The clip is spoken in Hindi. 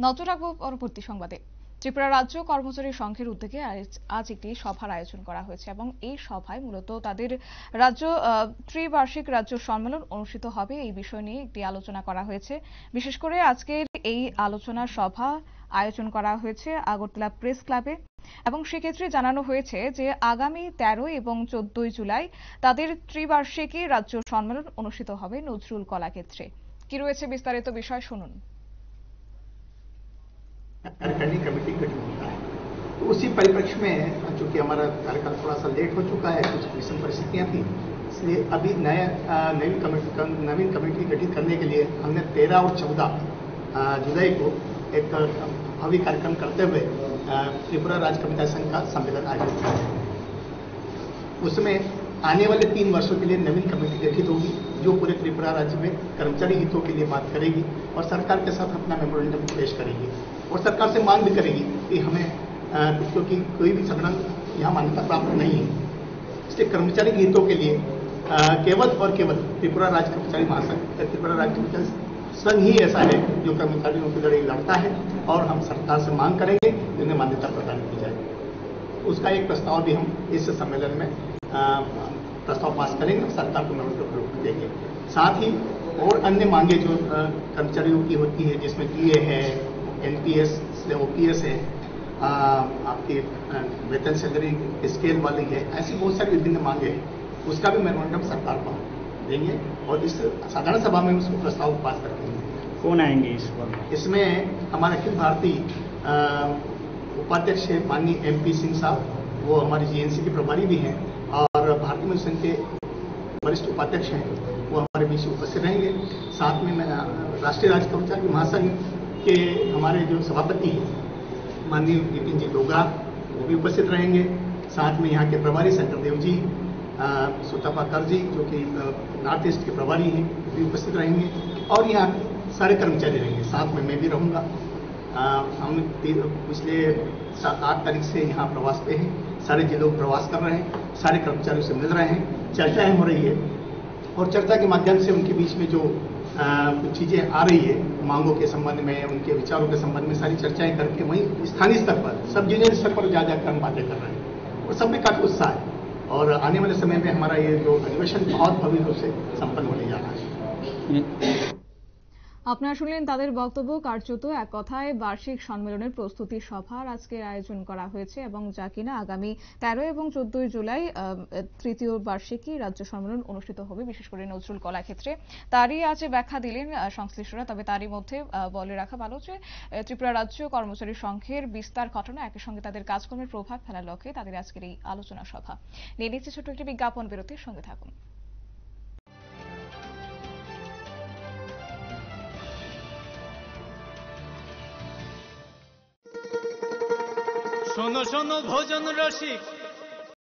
নজর রাখবো পরবর্তী সংবাদে। ত্রিপুরা রাজ্য কর্মচারী সংঘের উদ্যোগে আজ একটি সভার আয়োজন করা হয়েছে এবং এই সভায় মূলত তাদের রাজ্য ত্রিবার্ষিক রাজ্য সম্মেলন অনুষ্ঠিত হবে এই বিষয় নিয়ে একটি আলোচনা করা হয়েছে। বিশেষ করে আজকের এই আলোচনা সভা আয়োজন করা হয়েছে আগরতলা প্রেস ক্লাবে এবং সেক্ষেত্রে জানানো হয়েছে যে আগামী 13 এবং 14 জুলাই তাদের ত্রিবার্ষিকী রাজ্য সম্মেলন অনুষ্ঠিত হবে নজরুল কলাক্ষেত্রে। কি রয়েছে বিস্তারিত বিষয় শুনুন। कार्यकारिणी कमेटी गठित होता है, तो उसी परिप्रेक्ष्य में चूंकि हमारा कार्यकाल थोड़ा सा लेट हो चुका है, कुछ विषम परिस्थितियां थी, इसलिए अभी नवीन कमेटी गठित करने के लिए हमने 13 और 14 जुलाई को एक भव्य कार्यक्रम करते हुए त्रिपुरा राज्य कर्मचारी संघ का सम्मेलन आयोजित किया है। उसमें आने वाले 3 वर्षों के लिए नवीन कमेटी गठित होगी जो पूरे त्रिपुरा राज्य में कर्मचारी हितों के लिए बात करेगी और सरकार के साथ अपना मेमोरेंडम पेश करेगी और सरकार से मांग भी करेगी कि हमें क्योंकि कोई भी संगठन यहाँ मान्यता प्राप्त नहीं है, इसलिए कर्मचारी हितों के लिए केवल और केवल त्रिपुरा राज्य कर्मचारी महासंघ त्रिपुरा राज्य कर्मचारी संघ ही ऐसा है जो कर्मचारियों की लड़ाई लड़ता है और हम सरकार से मांग करेंगे जिन्हें मान्यता प्रदान की जाए। उसका एक प्रस्ताव भी हम इस सम्मेलन में प्रस्ताव पास करेंगे, सरकार को मेमोरेंडम देंगे। साथ ही और अन्य मांगे जो कर्मचारियों की होती है जिसमें टीए है, एनपीएस से ओपीएस है, आपकी वेतन सैलरी स्केल वाली है, ऐसी बहुत सारी विभिन्न मांगे हैं, उसका भी मेमोरेंडम सरकार को देंगे और इस साधारण सभा में उसको प्रस्ताव पास करते हैं। कौन आएंगे इसमें हमारे अखिल भारतीय उपाध्यक्ष माननीय MP सिंह साहब, वो हमारे जीएनसी के प्रभारी भी हैं और भारतीय मजदूर संघ के वरिष्ठ उपाध्यक्ष हैं, वो हमारे बीच उपस्थित रहेंगे। साथ में राष्ट्रीय राज्य कर्मचारी महासंघ के हमारे जो सभापति हैं माननीय नितिन जी डोगरा, वो भी उपस्थित रहेंगे। साथ में यहाँ के प्रभारी शंकर देव जी, सुतपा कर जी जो कि नॉर्थ ईस्ट के प्रभारी हैं, वो भी उपस्थित रहेंगे और यहाँ सारे कर्मचारी रहेंगे। साथ में मैं भी रहूँगा। हम पिछले 7-8 तारीख से यहाँ प्रवास पे हैं, सारे जिलों प्रवास कर रहे हैं, सारे कर्मचारियों से मिल रहे हैं, चर्चाएं हो रही है और चर्चा के माध्यम से उनके बीच में जो कुछ चीज़ें आ रही है मांगों के संबंध में, उनके विचारों के संबंध में सारी चर्चाएं करके वहीं स्थानीय स्तर पर सब यूनियन स्तर पर जा जाकर हम बातें कर रहे हैं और सब में काफी उत्साह है और आने वाले समय में हमारा ये जो अधिवेशन बहुत भव्य रूप से संपन्न होने जा रहा है। আপনারা শুনলেন তাদের বক্তব্য। কার্যত এক কথায় বার্ষিক সম্মেলনের প্রস্তুতি সভার আজকের আয়োজন করা হয়েছে এবং যা কিনা আগামী 13 এবং 14 জুলাই তৃতীয় বার্ষিকী রাজ্য সম্মেলন অনুষ্ঠিত হবে বিশেষ করে নজরুল কলাক্ষেত্রে। তারই আজ ব্যাখ্যা দিলেন সংশ্লিষ্টরা। তবে তারই মধ্যে বলে রাখা ভালো যে ত্রিপুরা রাজ্য কর্মচারী সংঘের বিস্তার ঘটনা একই সঙ্গে তাদের কাজকর্মের প্রভাব ফেলার লক্ষ্যে তাদের আজকের এই আলোচনা সভা। নিয়ে নিচ্ছে ছোট্ট একটি বিজ্ঞাপন বিরতির সঙ্গে থাকুন। শোনো শোনো ভোজন রসিক,